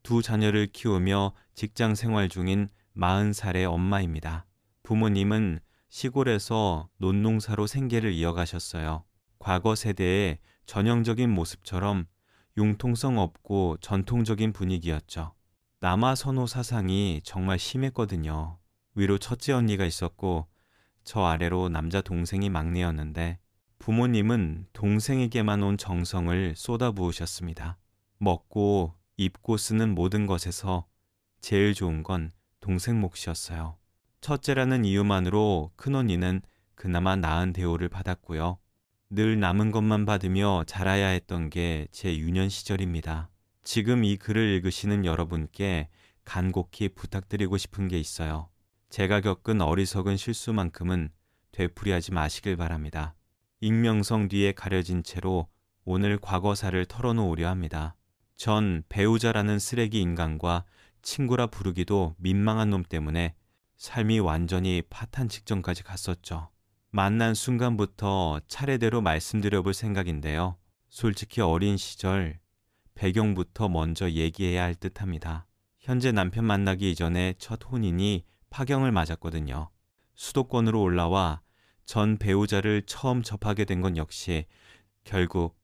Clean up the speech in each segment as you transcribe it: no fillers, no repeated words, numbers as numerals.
두 자녀를 키우며 직장 생활 중인 40살의 엄마입니다. 부모님은 시골에서 논농사로 생계를 이어가셨어요. 과거 세대의 전형적인 모습처럼 융통성 없고 전통적인 분위기였죠. 남아 선호 사상이 정말 심했거든요. 위로 첫째 언니가 있었고 저 아래로 남자 동생이 막내였는데 부모님은 동생에게만 온 정성을 쏟아부으셨습니다. 먹고 입고 쓰는 모든 것에서 제일 좋은 건 동생 몫이었어요. 첫째라는 이유만으로 큰언니는 그나마 나은 대우를 받았고요. 늘 남은 것만 받으며 자라야 했던 게 제 유년 시절입니다. 지금 이 글을 읽으시는 여러분께 간곡히 부탁드리고 싶은 게 있어요. 제가 겪은 어리석은 실수만큼은 되풀이하지 마시길 바랍니다. 익명성 뒤에 가려진 채로 오늘 과거사를 털어놓으려 합니다. 전 배우자라는 쓰레기 인간과 친구라 부르기도 민망한 놈 때문에 삶이 완전히 파탄 직전까지 갔었죠. 만난 순간부터 차례대로 말씀드려 볼 생각인데요. 솔직히 어린 시절 배경부터 먼저 얘기해야 할 듯합니다. 현재 남편 만나기 이전에 첫 혼인이 파경을 맞았거든요. 수도권으로 올라와 전 배우자를 처음 접하게 된 건 역시 결국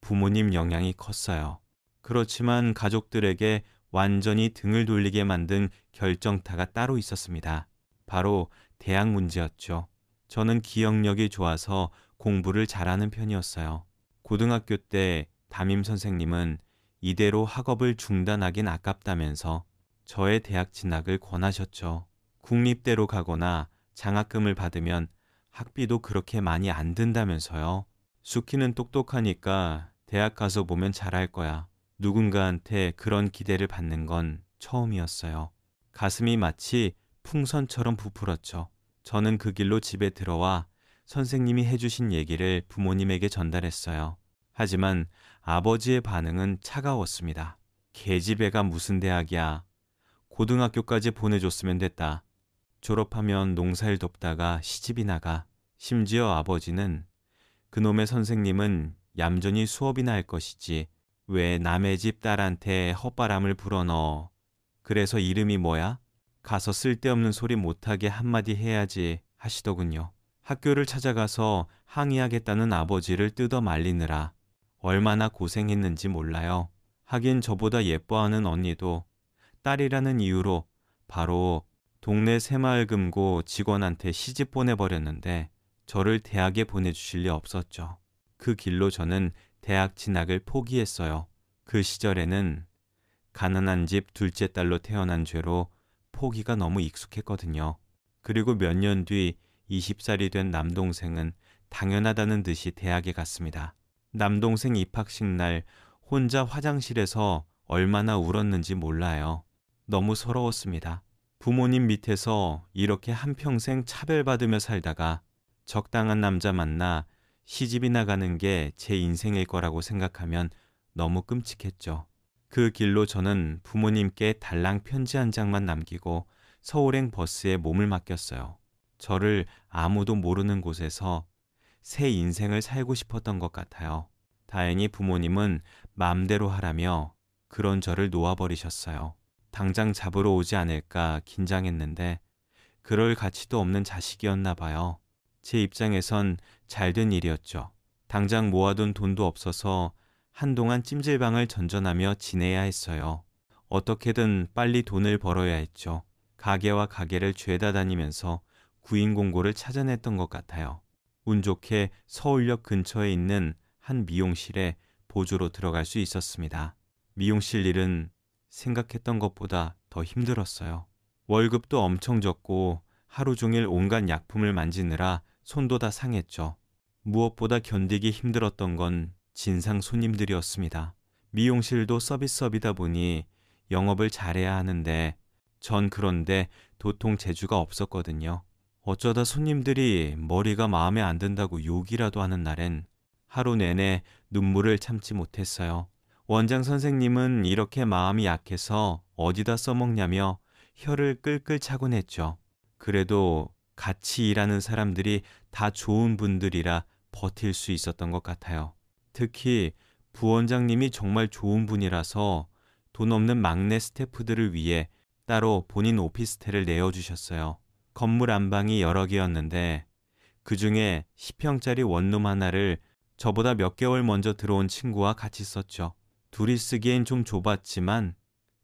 부모님 영향이 컸어요. 그렇지만 가족들에게 완전히 등을 돌리게 만든 결정타가 따로 있었습니다. 바로 대학 문제였죠. 저는 기억력이 좋아서 공부를 잘하는 편이었어요. 고등학교 때 담임 선생님은 이대로 학업을 중단하긴 아깝다면서 저의 대학 진학을 권하셨죠. 국립대로 가거나 장학금을 받으면 학비도 그렇게 많이 안 든다면서요. 수키는 똑똑하니까 대학 가서 보면 잘할 거야. 누군가한테 그런 기대를 받는 건 처음이었어요. 가슴이 마치 풍선처럼 부풀었죠. 저는 그 길로 집에 들어와 선생님이 해주신 얘기를 부모님에게 전달했어요. 하지만 아버지의 반응은 차가웠습니다. 계집애가 무슨 대학이야. 고등학교까지 보내줬으면 됐다. 졸업하면 농사일 돕다가 시집이 나가. 심지어 아버지는 그놈의 선생님은 얌전히 수업이나 할 것이지 왜 남의 집 딸한테 헛바람을 불어넣어. 그래서 이름이 뭐야? 가서 쓸데없는 소리 못하게 한마디 해야지 하시더군요. 학교를 찾아가서 항의하겠다는 아버지를 뜯어 말리느라 얼마나 고생했는지 몰라요. 하긴 저보다 예뻐하는 언니도 딸이라는 이유로 바로 동네 새마을 금고 직원한테 시집 보내버렸는데 저를 대학에 보내주실 리 없었죠. 그 길로 저는 대학 진학을 포기했어요. 그 시절에는 가난한 집 둘째 딸로 태어난 죄로 포기가 너무 익숙했거든요. 그리고 몇 년 뒤 20살이 된 남동생은 당연하다는 듯이 대학에 갔습니다. 남동생 입학식 날 혼자 화장실에서 얼마나 울었는지 몰라요. 너무 서러웠습니다. 부모님 밑에서 이렇게 한평생 차별받으며 살다가 적당한 남자 만나 시집이 나가는 게 제 인생일 거라고 생각하면 너무 끔찍했죠. 그 길로 저는 부모님께 달랑 편지 한 장만 남기고 서울행 버스에 몸을 맡겼어요. 저를 아무도 모르는 곳에서 새 인생을 살고 싶었던 것 같아요. 다행히 부모님은 마음대로 하라며 그런 저를 놓아버리셨어요. 당장 잡으러 오지 않을까 긴장했는데 그럴 가치도 없는 자식이었나 봐요. 제 입장에선 잘된 일이었죠. 당장 모아둔 돈도 없어서 한동안 찜질방을 전전하며 지내야 했어요. 어떻게든 빨리 돈을 벌어야 했죠. 가게와 가게를 죄다 다니면서 구인 공고를 찾아냈던 것 같아요. 운 좋게 서울역 근처에 있는 한 미용실에 보조로 들어갈 수 있었습니다. 미용실 일은 생각했던 것보다 더 힘들었어요. 월급도 엄청 적고 하루 종일 온갖 약품을 만지느라 손도 다 상했죠. 무엇보다 견디기 힘들었던 건 진상 손님들이었습니다. 미용실도 서비스업이다 보니 영업을 잘해야 하는데 전 그런데 도통 재주가 없었거든요. 어쩌다 손님들이 머리가 마음에 안 든다고 욕이라도 하는 날엔 하루 내내 눈물을 참지 못했어요. 원장 선생님은 이렇게 마음이 약해서 어디다 써먹냐며 혀를 끌끌 차곤 했죠. 그래도 같이 일하는 사람들이 다 좋은 분들이라 버틸 수 있었던 것 같아요. 특히 부원장님이 정말 좋은 분이라서 돈 없는 막내 스태프들을 위해 따로 본인 오피스텔을 내어주셨어요. 건물 안방이 여러 개였는데 그 중에 10평짜리 원룸 하나를 저보다 몇 개월 먼저 들어온 친구와 같이 썼죠. 둘이 쓰기엔 좀 좁았지만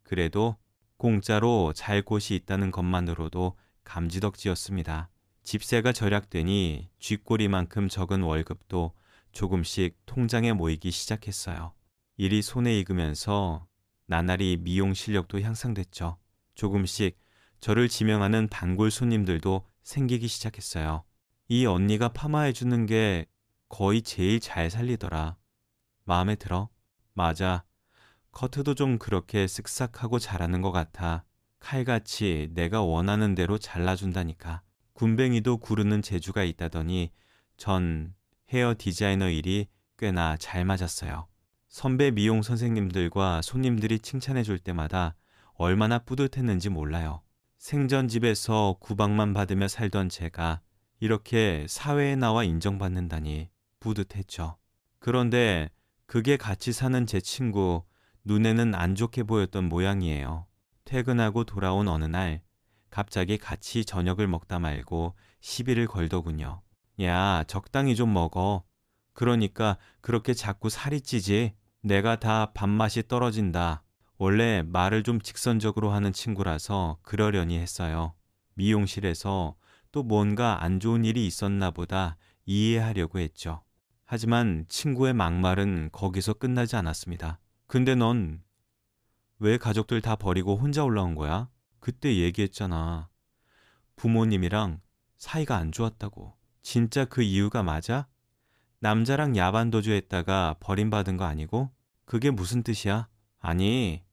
그래도 공짜로 잘 곳이 있다는 것만으로도 감지덕지였습니다. 집세가 절약되니 쥐꼬리만큼 적은 월급도 조금씩 통장에 모이기 시작했어요. 일이 손에 익으면서 나날이 미용 실력도 향상됐죠. 조금씩 저를 지명하는 단골 손님들도 생기기 시작했어요. 이 언니가 파마해주는 게 거의 제일 잘 살리더라. 마음에 들어? 맞아. 커트도 좀 그렇게 쓱싹하고 잘하는 것 같아. 칼같이 내가 원하는 대로 잘라준다니까. 군뱅이도 구르는 재주가 있다더니 전 헤어 디자이너 일이 꽤나 잘 맞았어요. 선배 미용 선생님들과 손님들이 칭찬해 줄 때마다 얼마나 뿌듯했는지 몰라요. 생전집에서 구박만 받으며 살던 제가 이렇게 사회에 나와 인정받는다니 뿌듯했죠. 그런데 그게 같이 사는 제 친구 눈에는 안 좋게 보였던 모양이에요. 퇴근하고 돌아온 어느 날 갑자기 같이 저녁을 먹다 말고 시비를 걸더군요. 야, 적당히 좀 먹어. 그러니까 그렇게 자꾸 살이 찌지. 내가 다 밥맛이 떨어진다. 원래 말을 좀 직선적으로 하는 친구라서 그러려니 했어요. 미용실에서 또 뭔가 안 좋은 일이 있었나 보다 이해하려고 했죠. 하지만 친구의 막말은 거기서 끝나지 않았습니다. 근데 넌 왜 가족들 다 버리고 혼자 올라온 거야? 그때 얘기했잖아. 부모님이랑 사이가 안 좋았다고. 진짜 그 이유가 맞아? 남자랑 야반도주 했다가 버림받은 거 아니고? 그게 무슨 뜻이야? 아니,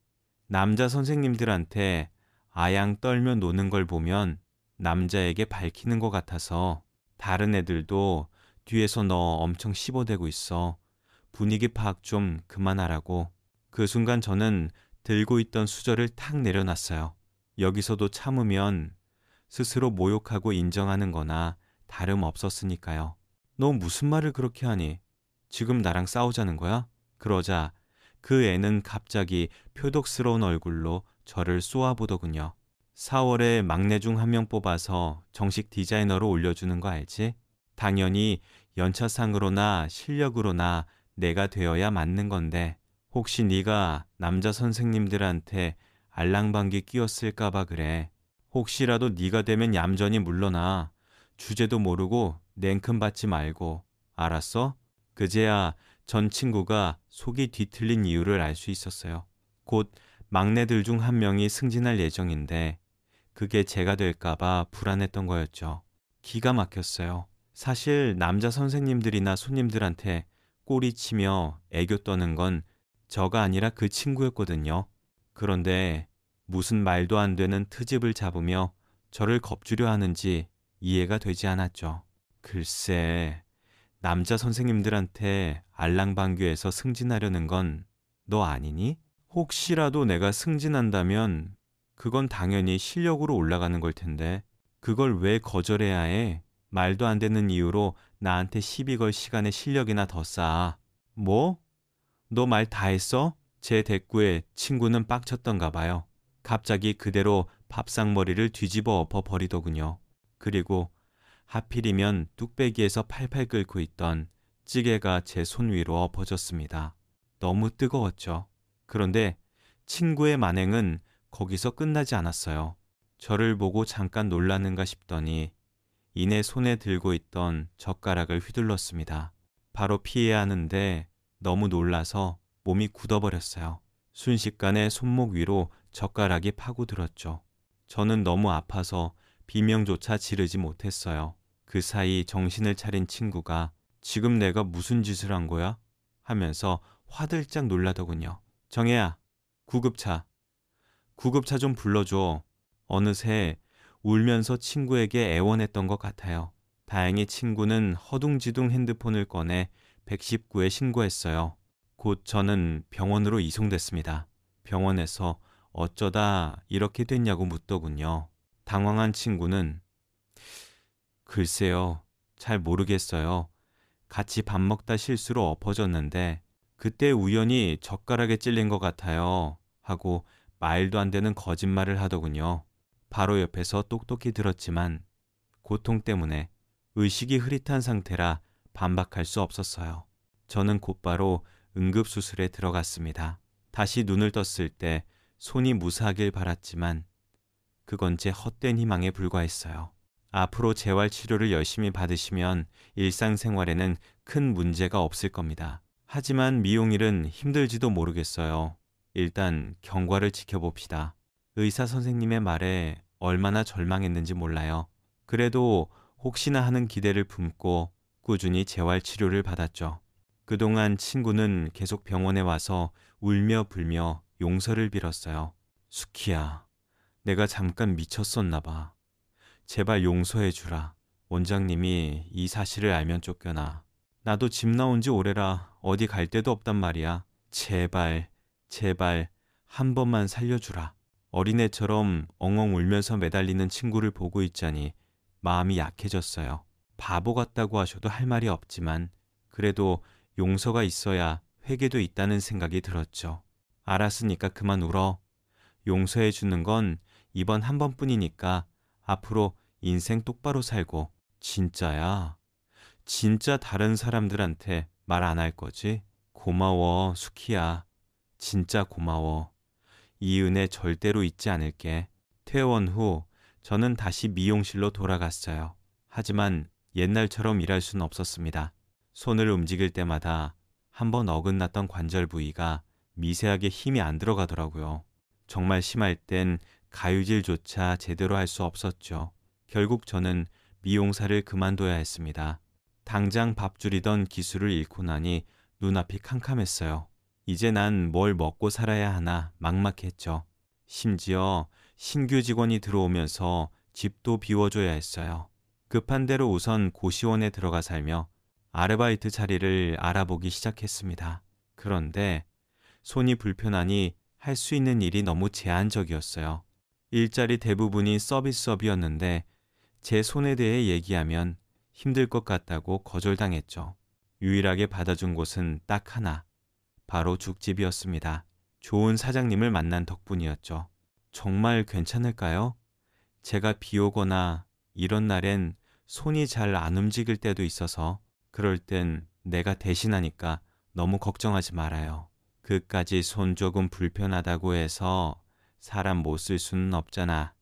남자 선생님들한테 아양 떨며 노는 걸 보면 남자에게 밝히는 것 같아서 다른 애들도 뒤에서 너 엄청 씹어대고 있어. 분위기 파악 좀 그만하라고. 그 순간 저는 들고 있던 수저를 탁 내려놨어요. 여기서도 참으면 스스로 모욕하고 인정하는 거나 다름없었으니까요. 너 무슨 말을 그렇게 하니? 지금 나랑 싸우자는 거야? 그러자 그 애는 갑자기 표독스러운 얼굴로 저를 쏘아보더군요. 4월에 막내 중 한 명 뽑아서 정식 디자이너로 올려주는 거 알지? 당연히 연차상으로나 실력으로나 내가 되어야 맞는 건데 혹시 네가 남자 선생님들한테 알랑방귀 끼웠을까 봐 그래. 혹시라도 네가 되면 얌전히 물러나. 주제도 모르고 냉큼 받지 말고. 알았어? 그제야 전 친구가 속이 뒤틀린 이유를 알 수 있었어요. 곧 막내들 중 한 명이 승진할 예정인데 그게 제가 될까 봐 불안했던 거였죠. 기가 막혔어요. 사실 남자 선생님들이나 손님들한테 꼬리치며 애교 떠는 건 저가 아니라 그 친구였거든요. 그런데 무슨 말도 안 되는 트집을 잡으며 저를 겁주려 하는지 이해가 되지 않았죠. 글쎄, 남자 선생님들한테 알랑방귀에서 승진하려는 건 너 아니니? 혹시라도 내가 승진한다면 그건 당연히 실력으로 올라가는 걸 텐데 그걸 왜 거절해야 해? 말도 안 되는 이유로 나한테 시비 걸 시간에 실력이나 더 쌓아. 뭐? 너 말 다 했어? 제 대꾸에 친구는 빡쳤던가 봐요. 갑자기 그대로 밥상머리를 뒤집어 엎어 버리더군요. 그리고 하필이면 뚝배기에서 팔팔 끓고 있던 찌개가 제 손 위로 엎어졌습니다. 너무 뜨거웠죠. 그런데 친구의 만행은 거기서 끝나지 않았어요. 저를 보고 잠깐 놀라는가 싶더니 이내 손에 들고 있던 젓가락을 휘둘렀습니다. 바로 피해야 하는데 너무 놀라서 몸이 굳어버렸어요. 순식간에 손목 위로 젓가락이 파고들었죠. 저는 너무 아파서 비명조차 지르지 못했어요. 그 사이 정신을 차린 친구가 지금 내가 무슨 짓을 한 거야? 하면서 화들짝 놀라더군요. 정혜야, 구급차. 구급차 좀 불러줘. 어느새 울면서 친구에게 애원했던 것 같아요. 다행히 친구는 허둥지둥 핸드폰을 꺼내 119에 신고했어요. 곧 저는 병원으로 이송됐습니다. 병원에서 어쩌다 이렇게 됐냐고 묻더군요. 당황한 친구는 글쎄요, 잘 모르겠어요. 같이 밥 먹다 실수로 엎어졌는데 그때 우연히 젓가락에 찔린 것 같아요. 하고 말도 안 되는 거짓말을 하더군요. 바로 옆에서 똑똑히 들었지만 고통 때문에 의식이 흐릿한 상태라 반박할 수 없었어요. 저는 곧바로 응급수술에 들어갔습니다. 다시 눈을 떴을 때 손이 무사하길 바랐지만 그건 제 헛된 희망에 불과했어요. 앞으로 재활치료를 열심히 받으시면 일상생활에는 큰 문제가 없을 겁니다. 하지만 미용일은 힘들지도 모르겠어요. 일단 경과를 지켜봅시다. 의사 선생님의 말에 얼마나 절망했는지 몰라요. 그래도 혹시나 하는 기대를 품고 꾸준히 재활치료를 받았죠. 그동안 친구는 계속 병원에 와서 울며 불며 용서를 빌었어요. 수키야, 내가 잠깐 미쳤었나 봐. 제발 용서해 주라. 원장님이 이 사실을 알면 쫓겨나. 나도 집 나온 지 오래라 어디 갈 데도 없단 말이야. 제발, 제발 한 번만 살려주라. 어린애처럼 엉엉 울면서 매달리는 친구를 보고 있자니 마음이 약해졌어요. 바보 같다고 하셔도 할 말이 없지만 그래도 용서가 있어야 회개도 있다는 생각이 들었죠. 알았으니까 그만 울어. 용서해 주는 건 이번 한 번뿐이니까 앞으로 인생 똑바로 살고. 진짜야. 진짜 다른 사람들한테 말 안 할 거지? 고마워, 수키야. 진짜 고마워. 이 은혜 절대로 잊지 않을게. 퇴원 후 저는 다시 미용실로 돌아갔어요. 하지만 옛날처럼 일할 수는 없었습니다. 손을 움직일 때마다 한번 어긋났던 관절 부위가 미세하게 힘이 안 들어가더라고요. 정말 심할 땐 가위질조차 제대로 할 수 없었죠. 결국 저는 미용사를 그만둬야 했습니다. 당장 밥줄이던 기술을 잃고 나니 눈앞이 캄캄했어요. 이제 난 뭘 먹고 살아야 하나 막막했죠. 심지어 신규 직원이 들어오면서 집도 비워줘야 했어요. 급한 대로 우선 고시원에 들어가 살며 아르바이트 자리를 알아보기 시작했습니다. 그런데 손이 불편하니 할 수 있는 일이 너무 제한적이었어요. 일자리 대부분이 서비스업이었는데 제 손에 대해 얘기하면 힘들 것 같다고 거절당했죠. 유일하게 받아준 곳은 딱 하나, 바로 죽집이었습니다. 좋은 사장님을 만난 덕분이었죠. 정말 괜찮을까요? 제가 비 오거나 이런 날엔 손이 잘 안 움직일 때도 있어서 그럴 땐 내가 대신하니까 너무 걱정하지 말아요. 그까지 손 조금 불편하다고 해서 사람 못 쓸 수는 없잖아.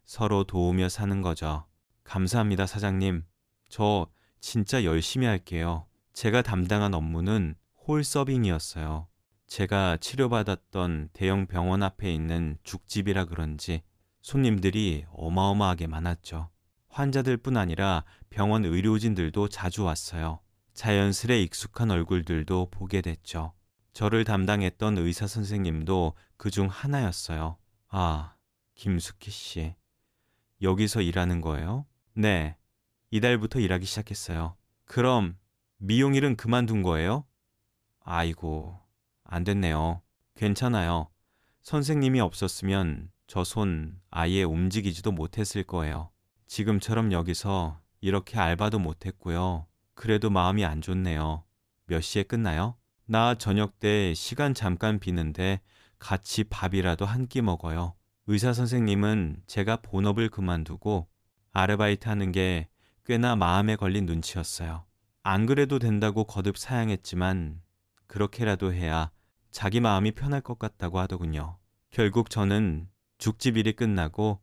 서로 도우며 사는 거죠. 감사합니다, 사장님. 저 진짜 열심히 할게요. 제가 담당한 업무는 홀 서빙이었어요. 제가 치료받았던 대형 병원 앞에 있는 죽집이라 그런지 손님들이 어마어마하게 많았죠. 환자들뿐 아니라 병원 의료진들도 자주 왔어요. 자연스레 익숙한 얼굴들도 보게 됐죠. 저를 담당했던 의사 선생님도 그중 하나였어요. 아, 김숙희 씨. 여기서 일하는 거예요? 네. 이달부터 일하기 시작했어요. 그럼 미용일은 그만둔 거예요? 아이고, 안 됐네요. 괜찮아요. 선생님이 없었으면 저 손 아예 움직이지도 못했을 거예요. 지금처럼 여기서 이렇게 알바도 못했고요. 그래도 마음이 안 좋네요. 몇 시에 끝나요? 나 저녁 때 시간 잠깐 비는데 같이 밥이라도 한 끼 먹어요. 의사 선생님은 제가 본업을 그만두고 아르바이트 하는 게 꽤나 마음에 걸린 눈치였어요. 안 그래도 된다고 거듭 사양했지만 그렇게라도 해야 자기 마음이 편할 것 같다고 하더군요. 결국 저는 죽집 일이 끝나고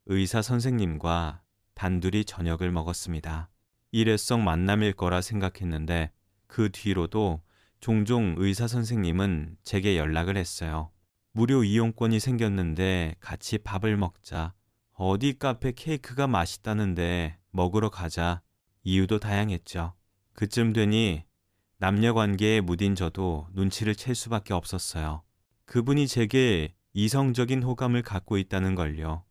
의사 선생님과 단둘이 저녁을 먹었습니다. 일회성 만남일 거라 생각했는데 그 뒤로도 종종 의사 선생님은 제게 연락을 했어요. 무료 이용권이 생겼는데 같이 밥을 먹자. 어디 카페 케이크가 맛있다는데 먹으러 가자. 이유도 다양했죠. 그쯤 되니 남녀 관계에 무딘 저도 눈치를 챌 수밖에 없었어요. 그분이 제게 이성적인 호감을 갖고 있다는 걸요.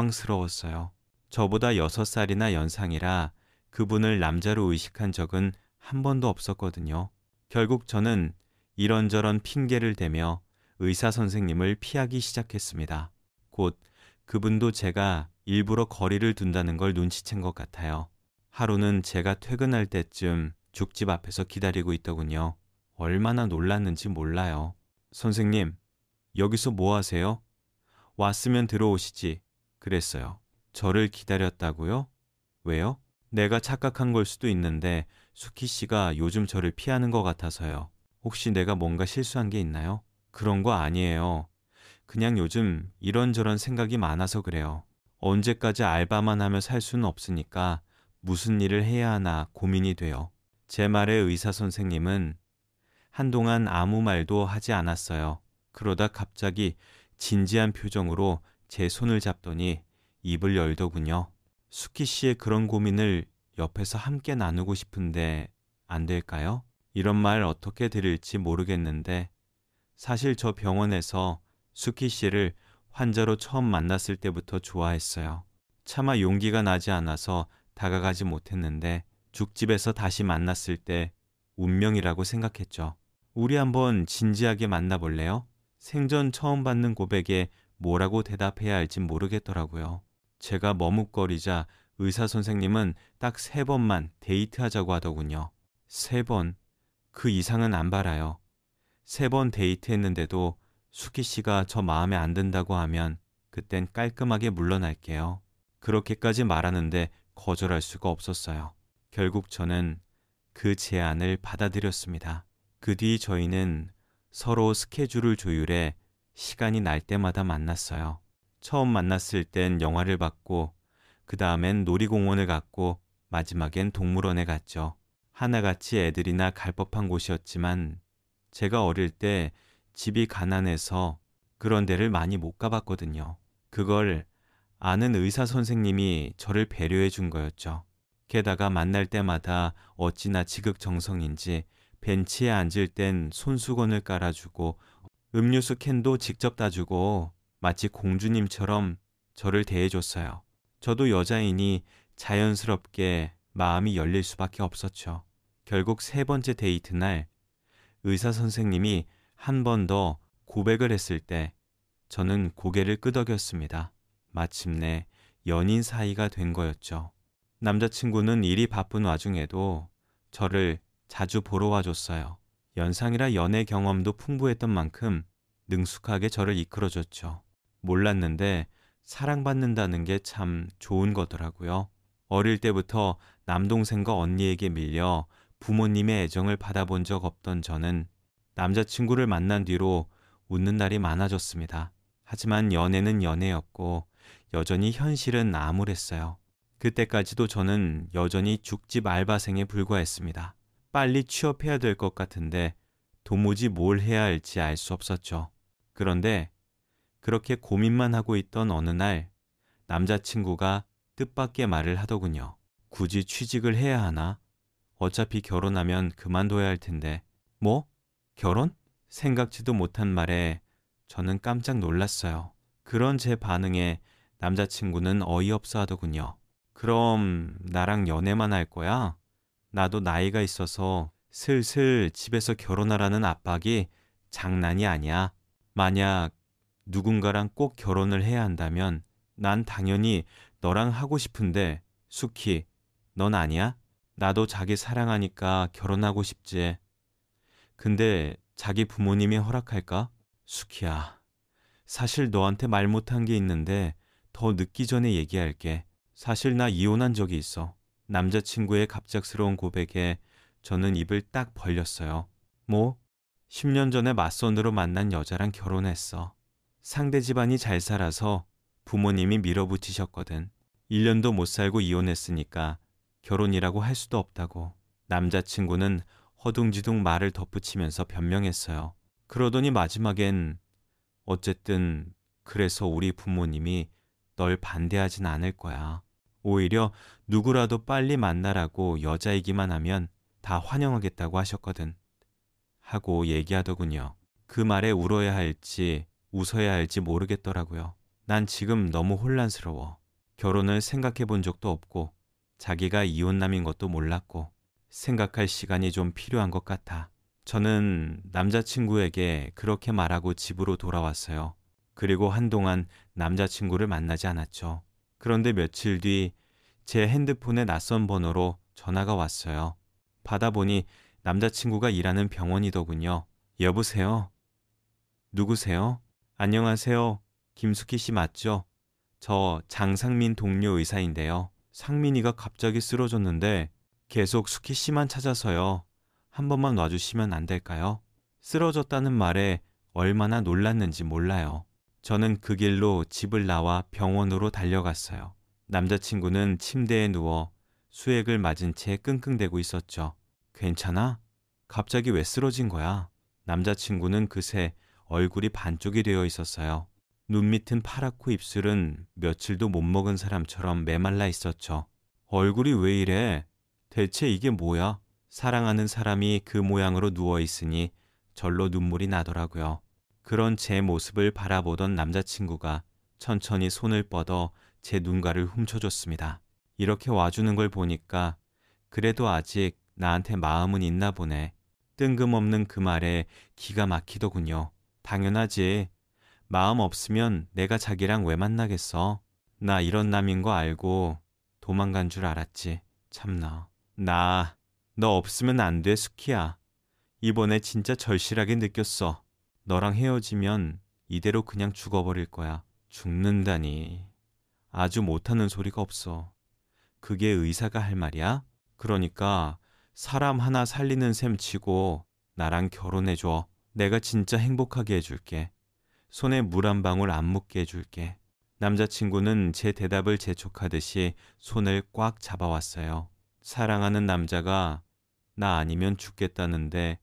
당황스러웠어요. 저보다 6살이나 연상이라 그분을 남자로 의식한 적은 한 번도 없었거든요. 결국 저는 이런저런 핑계를 대며 의사 선생님을 피하기 시작했습니다. 곧 그분도 제가 일부러 거리를 둔다는 걸 눈치챈 것 같아요. 하루는 제가 퇴근할 때쯤 죽집 앞에서 기다리고 있더군요. 얼마나 놀랐는지 몰라요. 선생님, 여기서 뭐 하세요? 왔으면 들어오시지. 그랬어요. 저를 기다렸다고요? 왜요? 내가 착각한 걸 수도 있는데 수키 씨가 요즘 저를 피하는 것 같아서요. 혹시 내가 뭔가 실수한 게 있나요? 그런 거 아니에요. 그냥 요즘 이런저런 생각이 많아서 그래요. 언제까지 알바만 하며 살 수는 없으니까 무슨 일을 해야 하나 고민이 돼요. 제 말에 의사 선생님은 한동안 아무 말도 하지 않았어요. 그러다 갑자기 진지한 표정으로 제 손을 잡더니 입을 열더군요. 수키 씨의 그런 고민을 옆에서 함께 나누고 싶은데 안 될까요? 이런 말 어떻게 드릴지 모르겠는데 사실 저 병원에서 수키 씨를 환자로 처음 만났을 때부터 좋아했어요. 차마 용기가 나지 않아서 다가가지 못했는데 죽집에서 다시 만났을 때 운명이라고 생각했죠. 우리 한번 진지하게 만나볼래요? 생전 처음 받는 고백에 뭐라고 대답해야 할진 모르겠더라고요. 제가 머뭇거리자 의사 선생님은 딱 3번만 데이트하자고 하더군요. 3번. 그 이상은 안 바라요. 3번 데이트했는데도 수키 씨가 저 마음에 안 든다고 하면 그땐 깔끔하게 물러날게요. 그렇게까지 말하는데 거절할 수가 없었어요. 결국 저는 그 제안을 받아들였습니다. 그 뒤 저희는 서로 스케줄을 조율해 시간이 날 때마다 만났어요. 처음 만났을 땐 영화를 봤고 그 다음엔 놀이공원을 갔고 마지막엔 동물원에 갔죠. 하나같이 애들이나 갈 법한 곳이었지만 제가 어릴 때 집이 가난해서 그런 데를 많이 못 가봤거든요. 그걸 아는 의사 선생님이 저를 배려해 준 거였죠. 게다가 만날 때마다 어찌나 지극정성인지 벤치에 앉을 땐 손수건을 깔아주고 음료수 캔도 직접 따주고 마치 공주님처럼 저를 대해줬어요. 저도 여자이니 자연스럽게 마음이 열릴 수밖에 없었죠. 결국 3번째 데이트 날 의사 선생님이 한 번 더 고백을 했을 때 저는 고개를 끄덕였습니다. 마침내 연인 사이가 된 거였죠. 남자친구는 일이 바쁜 와중에도 저를 자주 보러 와줬어요. 연상이라 연애 경험도 풍부했던 만큼 능숙하게 저를 이끌어줬죠. 몰랐는데 사랑받는다는 게 참 좋은 거더라고요. 어릴 때부터 남동생과 언니에게 밀려 부모님의 애정을 받아본 적 없던 저는 남자친구를 만난 뒤로 웃는 날이 많아졌습니다. 하지만 연애는 연애였고 여전히 현실은 암울했어요. 그때까지도 저는 여전히 죽집 알바생에 불과했습니다. 빨리 취업해야 될 것 같은데 도무지 뭘 해야 할지 알 수 없었죠. 그런데 그렇게 고민만 하고 있던 어느 날 남자친구가 뜻밖의 말을 하더군요. 굳이 취직을 해야 하나? 어차피 결혼하면 그만둬야 할 텐데. 뭐? 결혼? 생각지도 못한 말에 저는 깜짝 놀랐어요. 그런 제 반응에 남자친구는 어이없어 하더군요. 그럼 나랑 연애만 할 거야? 나도 나이가 있어서 슬슬 집에서 결혼하라는 압박이 장난이 아니야. 만약 누군가랑 꼭 결혼을 해야 한다면 난 당연히 너랑 하고 싶은데 수키, 넌 아니야? 나도 자기 사랑하니까 결혼하고 싶지. 근데 자기 부모님이 허락할까? 수키야, 사실 너한테 말 못한 게 있는데 더 늦기 전에 얘기할게. 사실 나 이혼한 적이 있어. 남자친구의 갑작스러운 고백에 저는 입을 딱 벌렸어요. 뭐? 10년 전에 맞선으로 만난 여자랑 결혼했어. 상대 집안이 잘 살아서 부모님이 밀어붙이셨거든. 1년도 못 살고 이혼했으니까 결혼이라고 할 수도 없다고. 남자친구는 허둥지둥 말을 덧붙이면서 변명했어요. 그러더니 마지막엔 어쨌든 그래서 우리 부모님이 널 반대하진 않을 거야. 오히려 누구라도 빨리 만나라고 여자이기만 하면 다 환영하겠다고 하셨거든. 하고 얘기하더군요. 그 말에 울어야 할지 웃어야 할지 모르겠더라고요. 난 지금 너무 혼란스러워. 결혼을 생각해 본 적도 없고 자기가 이혼남인 것도 몰랐고 생각할 시간이 좀 필요한 것 같아. 저는 남자친구에게 그렇게 말하고 집으로 돌아왔어요. 그리고 한동안 남자친구를 만나지 않았죠. 그런데 며칠 뒤 제 핸드폰에 낯선 번호로 전화가 왔어요. 받아보니 남자친구가 일하는 병원이더군요. 여보세요? 누구세요? 안녕하세요. 김숙희 씨 맞죠? 저 장상민 동료 의사인데요. 상민이가 갑자기 쓰러졌는데 계속 숙희 씨만 찾아서요. 한 번만 와주시면 안 될까요? 쓰러졌다는 말에 얼마나 놀랐는지 몰라요. 저는 그 길로 집을 나와 병원으로 달려갔어요. 남자친구는 침대에 누워 수액을 맞은 채 끙끙대고 있었죠. 괜찮아? 갑자기 왜 쓰러진 거야? 남자친구는 그새 얼굴이 반쪽이 되어 있었어요. 눈 밑은 파랗고 입술은 며칠도 못 먹은 사람처럼 메말라 있었죠. 얼굴이 왜 이래? 대체 이게 뭐야? 사랑하는 사람이 그 모양으로 누워 있으니 절로 눈물이 나더라고요. 그런 제 모습을 바라보던 남자친구가 천천히 손을 뻗어 제 눈가를 훔쳐줬습니다. 이렇게 와주는 걸 보니까 그래도 아직 나한테 마음은 있나 보네. 뜬금없는 그 말에 기가 막히더군요. 당연하지. 마음 없으면 내가 자기랑 왜 만나겠어? 나 이런 남인 거 알고 도망간 줄 알았지. 참나. 너 없으면 안 돼, 수키야. 이번에 진짜 절실하게 느꼈어. 너랑 헤어지면 이대로 그냥 죽어버릴 거야. 죽는다니. 아주 못하는 소리가 없어. 그게 의사가 할 말이야? 그러니까 사람 하나 살리는 셈 치고 나랑 결혼해줘. 내가 진짜 행복하게 해줄게. 손에 물 한 방울 안 묻게 해줄게. 남자친구는 제 대답을 재촉하듯이 손을 꽉 잡아왔어요. 사랑하는 남자가 나 아니면 죽겠다는데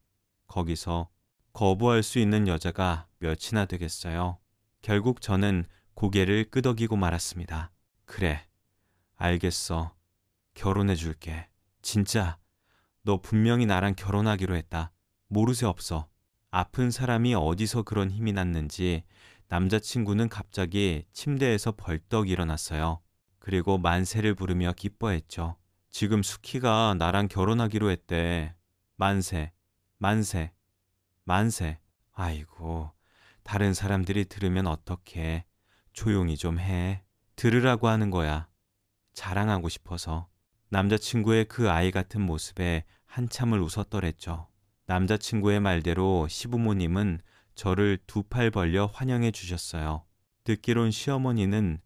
거기서 거부할 수 있는 여자가 몇이나 되겠어요. 결국 저는 고개를 끄덕이고 말았습니다. 그래, 알겠어. 결혼해 줄게. 진짜 너 분명히 나랑 결혼하기로 했다. 모르쇠 없어. 아픈 사람이 어디서 그런 힘이 났는지 남자친구는 갑자기 침대에서 벌떡 일어났어요. 그리고 만세를 부르며 기뻐했죠. 지금 수키가 나랑 결혼하기로 했대. 만세, 만세, 만세. 아이고, 다른 사람들이 들으면 어떡해. 조용히 좀 해. 들으라고 하는 거야. 자랑하고 싶어서. 남자친구의 그 아이 같은 모습에 한참을 웃었더랬죠. 남자친구의 말대로 시부모님은 저를 두 팔 벌려 환영해 주셨어요. 듣기론 시어머니는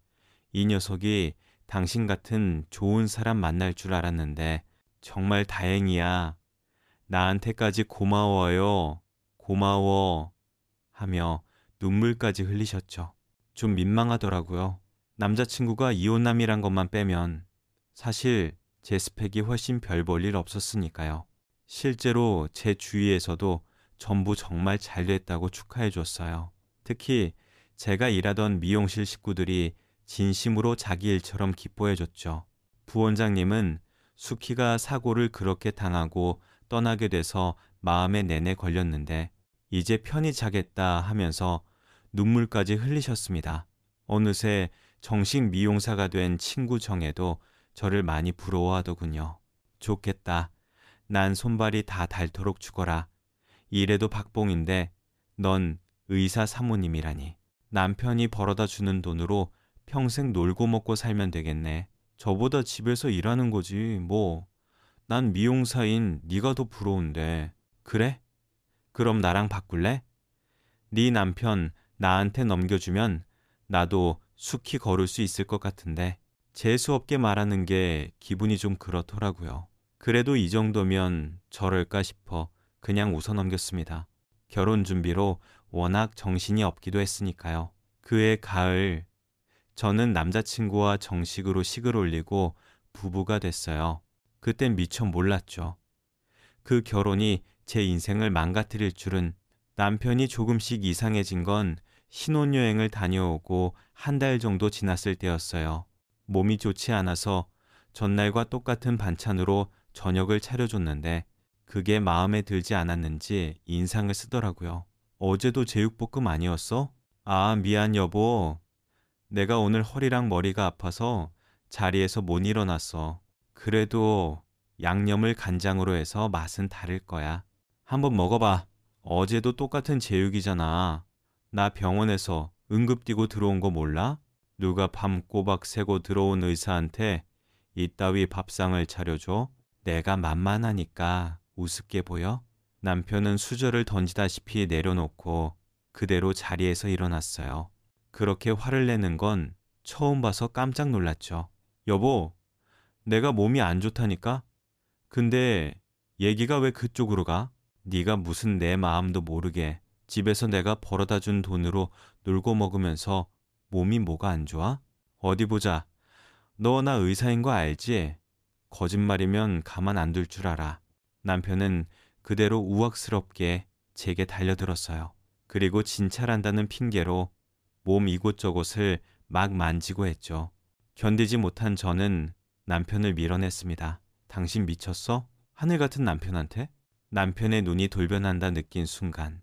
이 녀석이 당신 같은 좋은 사람 만날 줄 알았는데 정말 다행이야. 나한테까지 고마워요. 고마워. 하며 눈물까지 흘리셨죠. 좀 민망하더라고요. 남자친구가 이혼남이란 것만 빼면 사실 제 스펙이 훨씬 별 볼 일 없었으니까요. 실제로 제 주위에서도 전부 정말 잘 됐다고 축하해 줬어요. 특히 제가 일하던 미용실 식구들이 진심으로 자기 일처럼 기뻐해 줬죠. 부원장님은 수키가 사고를 그렇게 당하고 떠나게 돼서 마음에 내내 걸렸는데 이제 편히 자겠다 하면서 눈물까지 흘리셨습니다. 어느새 정식 미용사가 된 친구 정혜도 저를 많이 부러워하더군요. 좋겠다. 난 손발이 다 닳도록 죽어라. 이래도 박봉인데 넌 의사 사모님이라니. 남편이 벌어다 주는 돈으로 평생 놀고 먹고 살면 되겠네. 저보다 집에서 일하는 거지 뭐. 난 미용사인 네가 더 부러운데. 그래? 그럼 나랑 바꿀래? 네 남편 나한테 넘겨주면 나도 숙히 걸을 수 있을 것 같은데 재수없게 말하는 게 기분이 좀 그렇더라고요. 그래도 이 정도면 저럴까 싶어 그냥 웃어넘겼습니다. 결혼 준비로 워낙 정신이 없기도 했으니까요. 그해 가을 저는 남자친구와 정식으로 식을 올리고 부부가 됐어요. 그땐 미처 몰랐죠. 그 결혼이 제 인생을 망가뜨릴 줄은. 남편이 조금씩 이상해진 건 신혼여행을 다녀오고 한 달 정도 지났을 때였어요. 몸이 좋지 않아서 전날과 똑같은 반찬으로 저녁을 차려줬는데 그게 마음에 들지 않았는지 인상을 쓰더라고요. 어제도 제육볶음 아니었어? 아, 미안 여보. 내가 오늘 허리랑 머리가 아파서 자리에서 못 일어났어. 그래도 양념을 간장으로 해서 맛은 다를 거야. 한번 먹어봐. 어제도 똑같은 제육이잖아. 나 병원에서 응급 뛰고 들어온 거 몰라? 누가 밤 꼬박 새고 들어온 의사한테 이따위 밥상을 차려줘? 내가 만만하니까 우습게 보여? 남편은 수저를 던지다시피 내려놓고 그대로 자리에서 일어났어요. 그렇게 화를 내는 건 처음 봐서 깜짝 놀랐죠. 여보, 내가 몸이 안 좋다니까? 근데 얘기가 왜 그쪽으로 가? 네가 무슨 내 마음도 모르게 집에서 내가 벌어다 준 돈으로 놀고 먹으면서 몸이 뭐가 안 좋아? 어디 보자. 너 나 의사인 거 알지? 거짓말이면 가만 안 둘 줄 알아. 남편은 그대로 우악스럽게 제게 달려들었어요. 그리고 진찰한다는 핑계로 몸 이곳저곳을 막 만지고 했죠. 견디지 못한 저는 남편을 밀어냈습니다. 당신 미쳤어? 하늘 같은 남편한테? 남편의 눈이 돌변한다 느낀 순간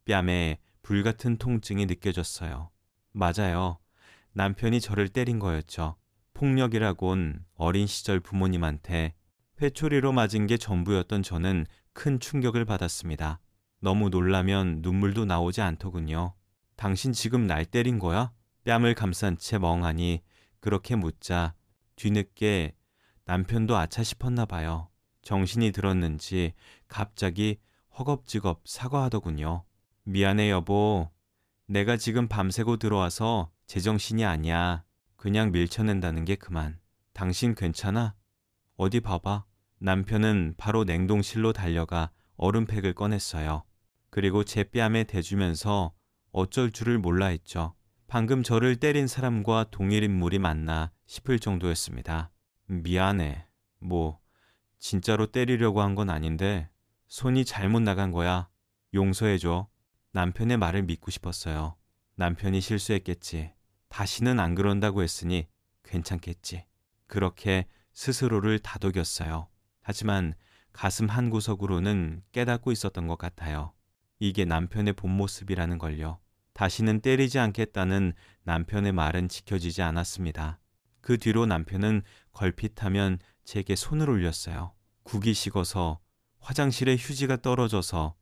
뺨에 불같은 통증이 느껴졌어요. 맞아요. 남편이 저를 때린 거였죠. 폭력이라곤 어린 시절 부모님한테 회초리로 맞은 게 전부였던 저는 큰 충격을 받았습니다. 너무 놀라면 눈물도 나오지 않더군요. 당신 지금 날 때린 거야? 뺨을 감싼 채 멍하니 그렇게 묻자 뒤늦게 남편도 아차 싶었나 봐요. 정신이 들었는지 갑자기 허겁지겁 사과하더군요. 미안해 여보. 내가 지금 밤새고 들어와서 제정신이 아니야. 그냥 밀쳐낸다는 게 그만. 당신 괜찮아? 어디 봐봐. 남편은 바로 냉동실로 달려가 얼음팩을 꺼냈어요. 그리고 제 뺨에 대주면서 어쩔 줄을 몰라 했죠. 방금 저를 때린 사람과 동일 인물이 맞나 싶을 정도였습니다. 미안해. 뭐 진짜로 때리려고 한 건 아닌데 손이 잘못 나간 거야. 용서해줘. 남편의 말을 믿고 싶었어요. 남편이 실수했겠지. 다시는 안 그런다고 했으니 괜찮겠지. 그렇게 스스로를 다독였어요. 하지만 가슴 한구석으로는 깨닫고 있었던 것 같아요. 이게 남편의 본 모습이라는 걸요. 다시는 때리지 않겠다는 남편의 말은 지켜지지 않았습니다. 그 뒤로 남편은 걸핏하면 제게 손을 올렸어요. 국이 식어서 화장실에 휴지가 떨어져서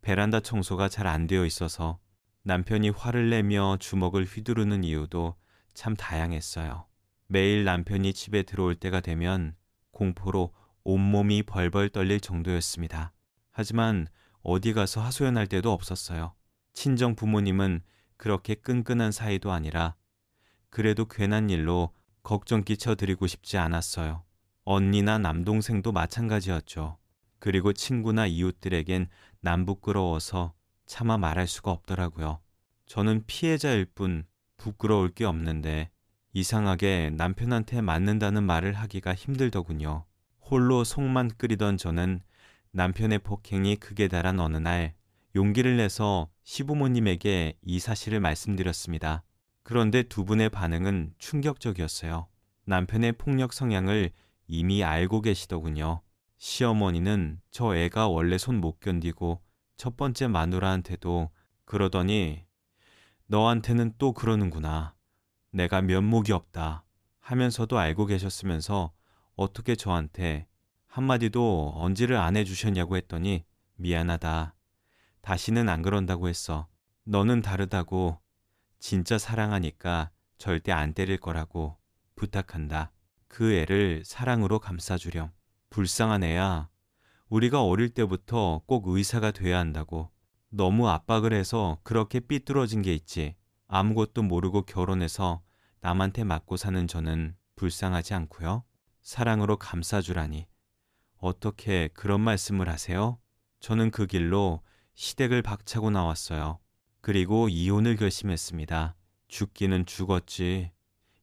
베란다 청소가 잘 안 되어 있어서 남편이 화를 내며 주먹을 휘두르는 이유도 참 다양했어요. 매일 남편이 집에 들어올 때가 되면 공포로 온몸이 벌벌 떨릴 정도였습니다. 하지만 어디 가서 하소연할 데도 없었어요. 친정 부모님은 그렇게 끈끈한 사이도 아니라 그래도 괜한 일로 걱정 끼쳐드리고 싶지 않았어요. 언니나 남동생도 마찬가지였죠. 그리고 친구나 이웃들에겐 남 부끄러워서 차마 말할 수가 없더라고요. 저는 피해자일 뿐 부끄러울 게 없는데 이상하게 남편한테 맞는다는 말을 하기가 힘들더군요. 홀로 속만 끓이던 저는 남편의 폭행이 극에 달한 어느 날 용기를 내서 시부모님에게 이 사실을 말씀드렸습니다. 그런데 두 분의 반응은 충격적이었어요. 남편의 폭력 성향을 이미 알고 계시더군요. 시어머니는 저 애가 원래 손 못 견디고 첫 번째 마누라한테도 그러더니 너한테는 또 그러는구나. 내가 면목이 없다 하면서도 알고 계셨으면서 어떻게 저한테 한마디도 언지를 안 해주셨냐고 했더니 미안하다. 다시는 안 그런다고 했어. 너는 다르다고. 진짜 사랑하니까 절대 안 때릴 거라고 부탁한다. 그 애를 사랑으로 감싸주렴. 불쌍한 애야. 우리가 어릴 때부터 꼭 의사가 돼야 한다고. 너무 압박을 해서 그렇게 삐뚤어진 게 있지. 아무것도 모르고 결혼해서 남한테 맞고 사는 저는 불쌍하지 않고요. 사랑으로 감싸주라니. 어떻게 그런 말씀을 하세요? 저는 그 길로 시댁을 박차고 나왔어요. 그리고 이혼을 결심했습니다. 죽기는 죽었지.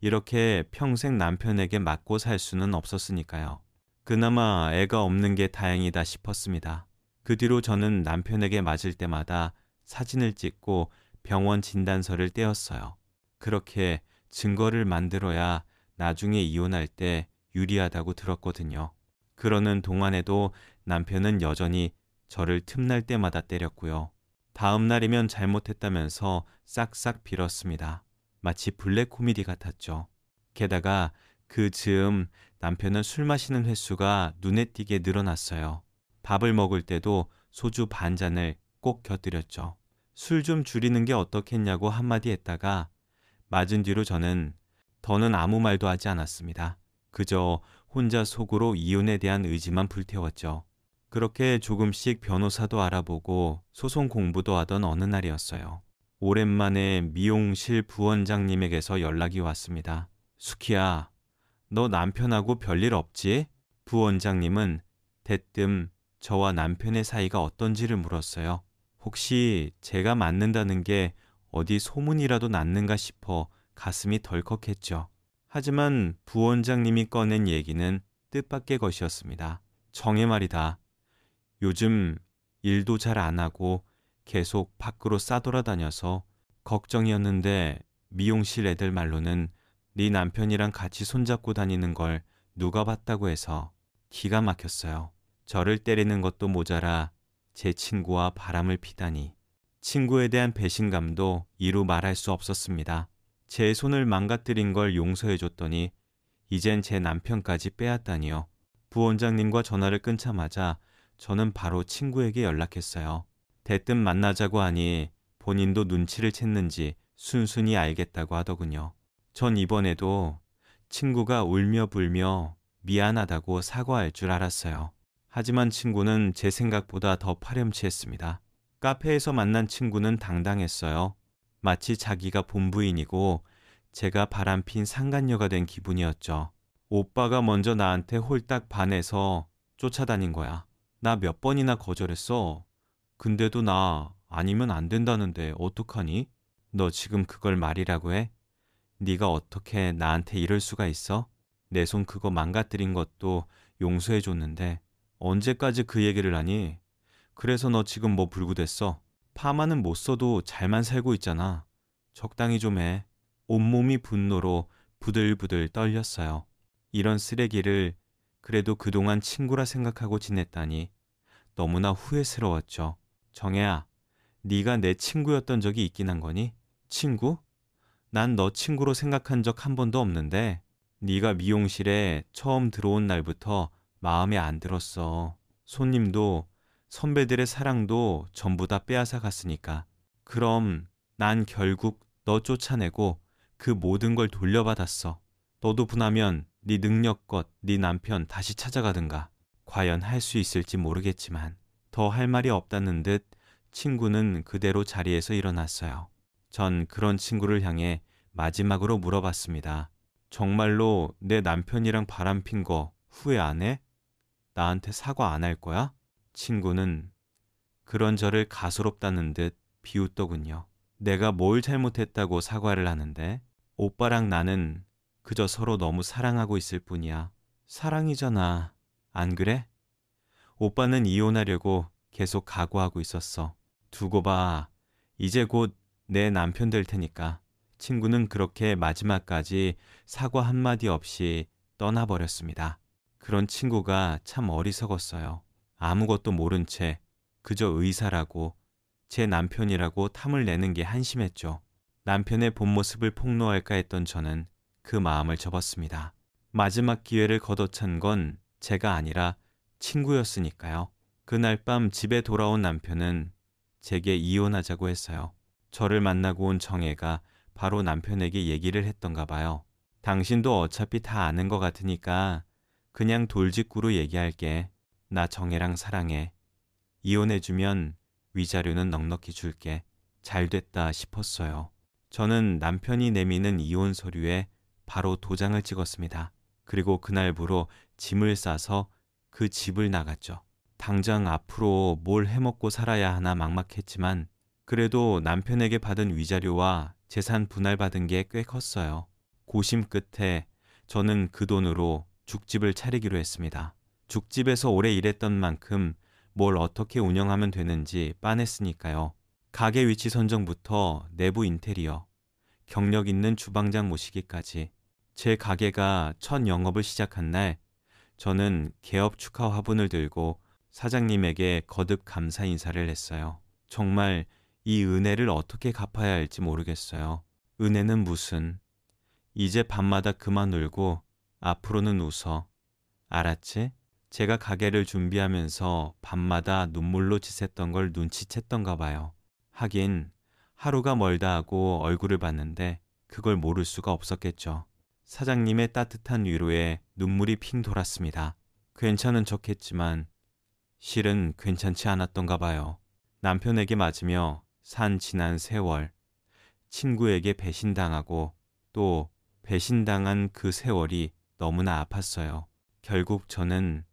이렇게 평생 남편에게 맞고 살 수는 없었으니까요. 그나마 애가 없는 게 다행이다 싶었습니다. 그 뒤로 저는 남편에게 맞을 때마다 사진을 찍고 병원 진단서를 떼었어요. 그렇게 증거를 만들어야 나중에 이혼할 때 유리하다고 들었거든요. 그러는 동안에도 남편은 여전히 저를 틈날 때마다 때렸고요. 다음 날이면 잘못했다면서 싹싹 빌었습니다. 마치 블랙 코미디 같았죠. 게다가 그 즈음 남편은 술 마시는 횟수가 눈에 띄게 늘어났어요. 밥을 먹을 때도 소주 반 잔을 꼭 곁들였죠. 술 좀 줄이는 게 어떻겠냐고 한마디 했다가 맞은 뒤로 저는 더는 아무 말도 하지 않았습니다. 그저 혼자 속으로 이혼에 대한 의지만 불태웠죠. 그렇게 조금씩 변호사도 알아보고 소송 공부도 하던 어느 날이었어요. 오랜만에 미용실 부원장님에게서 연락이 왔습니다. 수키야, 너 남편하고 별일 없지? 부원장님은 대뜸 저와 남편의 사이가 어떤지를 물었어요. 혹시 제가 맞는다는 게 어디 소문이라도 났는가 싶어 가슴이 덜컥했죠. 하지만 부원장님이 꺼낸 얘기는 뜻밖의 것이었습니다. 정의 말이다. 요즘 일도 잘 안 하고 계속 밖으로 싸돌아다녀서 걱정이었는데 미용실 애들 말로는 네 남편이랑 같이 손잡고 다니는 걸 누가 봤다고 해서 기가 막혔어요. 저를 때리는 것도 모자라 제 친구와 바람을 피다니. 친구에 대한 배신감도 이루 말할 수 없었습니다. 제 손을 망가뜨린 걸 용서해줬더니 이젠 제 남편까지 빼앗다니요. 부원장님과 전화를 끊자마자 저는 바로 친구에게 연락했어요. 대뜸 만나자고 하니 본인도 눈치를 챘는지 순순히 알겠다고 하더군요. 전 이번에도 친구가 울며 불며 미안하다고 사과할 줄 알았어요. 하지만 친구는 제 생각보다 더 파렴치했습니다. 카페에서 만난 친구는 당당했어요. 마치 자기가 본부인이고 제가 바람핀 상간녀가 된 기분이었죠. 오빠가 먼저 나한테 홀딱 반해서 쫓아다닌 거야. 나 몇 번이나 거절했어. 근데도 나 아니면 안 된다는데 어떡하니? 너 지금 그걸 말이라고 해? 네가 어떻게 나한테 이럴 수가 있어? 내 손 그거 망가뜨린 것도 용서해줬는데 언제까지 그 얘기를 하니? 그래서 너 지금 뭐 불구됐어? 파마는 못 써도 잘만 살고 있잖아. 적당히 좀 해. 온몸이 분노로 부들부들 떨렸어요. 이런 쓰레기를 그래도 그동안 친구라 생각하고 지냈다니 너무나 후회스러웠죠. 정혜야, 네가 내 친구였던 적이 있긴 한 거니? 친구? 난 너 친구로 생각한 적 한 번도 없는데 네가 미용실에 처음 들어온 날부터 마음에 안 들었어. 손님도 선배들의 사랑도 전부 다 빼앗아 갔으니까. 그럼 난 결국 너 쫓아내고 그 모든 걸 돌려받았어. 너도 분하면 네 능력껏 네 남편 다시 찾아가든가. 과연 할 수 있을지 모르겠지만 더 할 말이 없다는 듯 친구는 그대로 자리에서 일어났어요. 전 그런 친구를 향해 마지막으로 물어봤습니다. 정말로 내 남편이랑 바람핀 거 후회 안 해? 나한테 사과 안 할 거야? 친구는 그런 저를 가소롭다는 듯 비웃더군요. 내가 뭘 잘못했다고 사과를 하는데? 오빠랑 나는 그저 서로 너무 사랑하고 있을 뿐이야. 사랑이잖아. 안 그래? 오빠는 이혼하려고 계속 각오하고 있었어. 두고 봐. 이제 곧 내 남편 될 테니까. 친구는 그렇게 마지막까지 사과 한마디 없이 떠나버렸습니다. 그런 친구가 참 어리석었어요. 아무것도 모른 채 그저 의사라고 제 남편이라고 탐을 내는 게 한심했죠. 남편의 본 모습을 폭로할까 했던 저는 그 마음을 접었습니다. 마지막 기회를 걷어찬 건 제가 아니라 친구였으니까요. 그날 밤 집에 돌아온 남편은 제게 이혼하자고 했어요. 저를 만나고 온 정혜가 바로 남편에게 얘기를 했던가 봐요. 당신도 어차피 다 아는 것 같으니까 그냥 돌직구로 얘기할게. 나 정혜랑 사랑해. 이혼해주면 위자료는 넉넉히 줄게. 잘 됐다 싶었어요. 저는 남편이 내미는 이혼 서류에 바로 도장을 찍었습니다. 그리고 그날부로 짐을 싸서 그 집을 나갔죠. 당장 앞으로 뭘 해먹고 살아야 하나 막막했지만 그래도 남편에게 받은 위자료와 재산 분할받은 게 꽤 컸어요. 고심 끝에 저는 그 돈으로 죽집을 차리기로 했습니다. 죽집에서 오래 일했던 만큼 뭘 어떻게 운영하면 되는지 빤했으니까요. 가게 위치 선정부터 내부 인테리어, 경력 있는 주방장 모시기까지 제 가게가 첫 영업을 시작한 날 저는 개업 축하 화분을 들고 사장님에게 거듭 감사 인사를 했어요. 정말 이 은혜를 어떻게 갚아야 할지 모르겠어요. 은혜는 무슨. 이제 밤마다 그만 울고 앞으로는 웃어. 알았지? 제가 가게를 준비하면서 밤마다 눈물로 지샜던 걸 눈치챘던가 봐요. 하긴 하루가 멀다 하고 얼굴을 봤는데 그걸 모를 수가 없었겠죠. 사장님의 따뜻한 위로에 눈물이 핑 돌았습니다. 괜찮은 척했지만 실은 괜찮지 않았던가 봐요. 남편에게 맞으며 산 지난 세월, 친구에게 배신당하고 또 배신당한 그 세월이 너무나 아팠어요. 결국 저는